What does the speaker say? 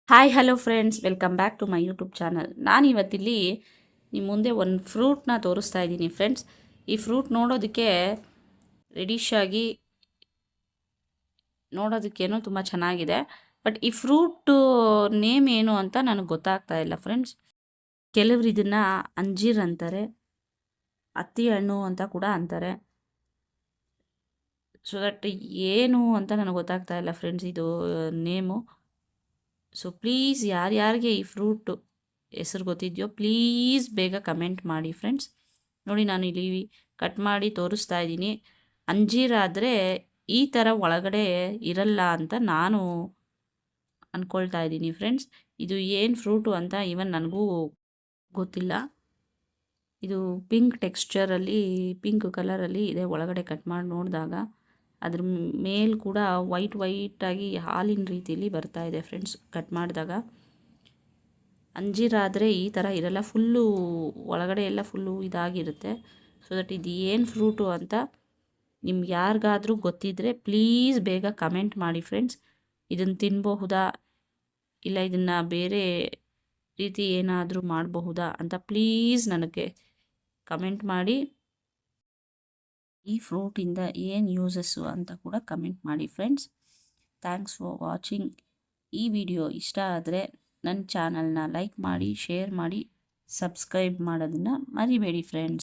Hi hello friends, welcome back to my YouTube channel. ನಾನು ಇವತ್ತಿಲ್ಲಿ ನಿಮ್ಮ ಮುಂದೆ ಒಂದು ಫ್ರೂಟ್ನ ತೋರಿಸ್ತಾ ಇದ್ದೀನಿ ಫ್ರೆಂಡ್ಸ್. ಈ ಫ್ರೂಟ್ ನೋಡೋದಕ್ಕೆ ರೆಡಿಶ್ ಆಗಿ ನೋಡೋದಕ್ಕೇನೋ ತುಂಬ ಚೆನ್ನಾಗಿದೆ. ಬಟ್ ಈ ಫ್ರೂಟ್ ನೇಮ್ ಏನು ಅಂತ ನನಗೆ ಗೊತ್ತಾಗ್ತಾ ಇಲ್ಲ ಫ್ರೆಂಡ್ಸ್. ಕೆಲವರು ಇದನ್ನು ಅಂಜೀರ್ ಅಂತಾರೆ, ಹತ್ತಿ ಹಣ್ಣು ಅಂತ ಕೂಡ ಅಂತಾರೆ. ಸೊ ದಟ್ ಏನು ಅಂತ ನನಗೆ ಗೊತ್ತಾಗ್ತಾ ಇಲ್ಲ ಫ್ರೆಂಡ್ಸ್ ಇದು ನೇಮು. ಸೊ ಪ್ಲೀಸ್ ಯಾರ್ಯಾರಿಗೆ ಈ ಫ್ರೂಟು ಹೆಸರು ಗೊತ್ತಿದೆಯೋ ಪ್ಲೀಸ್ ಬೇಗ ಕಮೆಂಟ್ ಮಾಡಿ ಫ್ರೆಂಡ್ಸ್. ನೋಡಿ, ನಾನು ಇಲ್ಲಿ ಕಟ್ ಮಾಡಿ ತೋರಿಸ್ತಾ ಇದ್ದೀನಿ. ಅಂಜೀರಾದರೆ ಈ ಥರ ಒಳಗಡೆ ಇರಲ್ಲ ಅಂತ ನಾನು ಅಂದ್ಕೊಳ್ತಾ ಇದ್ದೀನಿ ಫ್ರೆಂಡ್ಸ್. ಇದು ಏನು ಫ್ರೂಟು ಅಂತ ಈವನ್ ನನಗೂ ಗೊತ್ತಿಲ್ಲ. ಇದು ಪಿಂಕ್ ಟೆಕ್ಸ್ಚರಲ್ಲಿ, ಪಿಂಕ್ ಕಲರಲ್ಲಿ ಇದೆ. ಒಳಗಡೆ ಕಟ್ ಮಾಡಿ ನೋಡಿದಾಗ ಅದ್ರ ಮೇಲೆ ಕೂಡ ವೈಟಾಗಿ ಹಾಲಿನ ರೀತಿಯಲ್ಲಿ ಬರ್ತಾ ಇದೆ ಫ್ರೆಂಡ್ಸ್. ಕಟ್ ಮಾಡಿದಾಗ ಅಂಜೀರಾದರೆ ಈ ಥರ ಇರಲ್ಲ, ಫುಲ್ಲು ಒಳಗಡೆ ಎಲ್ಲ ಫುಲ್ಲು ಇದಾಗಿರುತ್ತೆ. ಸೊ ದಟ್ ಇದು ಏನು ಫ್ರೂಟು ಅಂತ ನಿಮ್ಗೆ ಯಾರಿಗಾದರೂ ಗೊತ್ತಿದ್ದರೆ ಪ್ಲೀಸ್ ಬೇಗ ಕಮೆಂಟ್ ಮಾಡಿ ಫ್ರೆಂಡ್ಸ್. ಇದನ್ನು ತಿನ್ನಬಹುದಾ ಇಲ್ಲ ಇದನ್ನು ಬೇರೆ ರೀತಿ ಏನಾದರೂ ಮಾಡಬಹುದಾ ಅಂತ ಪ್ಲೀಸ್ ನನಗೆ ಕಮೆಂಟ್ ಮಾಡಿ. ಈ ಫ್ರೂಟಿಂದ ಏನು ಯೂಸಸ್ಸು ಅಂತ ಕೂಡ ಕಮೆಂಟ್ ಮಾಡಿ ಫ್ರೆಂಡ್ಸ್. Thanks for watching. ಈ ವಿಡಿಯೋ ಇಷ್ಟ ಆದರೆ ನನ್ನ ಚಾನಲ್ನ ಲೈಕ್ ಮಾಡಿ, ಶೇರ್ ಮಾಡಿ, ಸಬ್ಸ್ಕ್ರೈಬ್ ಮಾಡೋದನ್ನು ಮರಿಬೇಡಿ ಫ್ರೆಂಡ್ಸ್.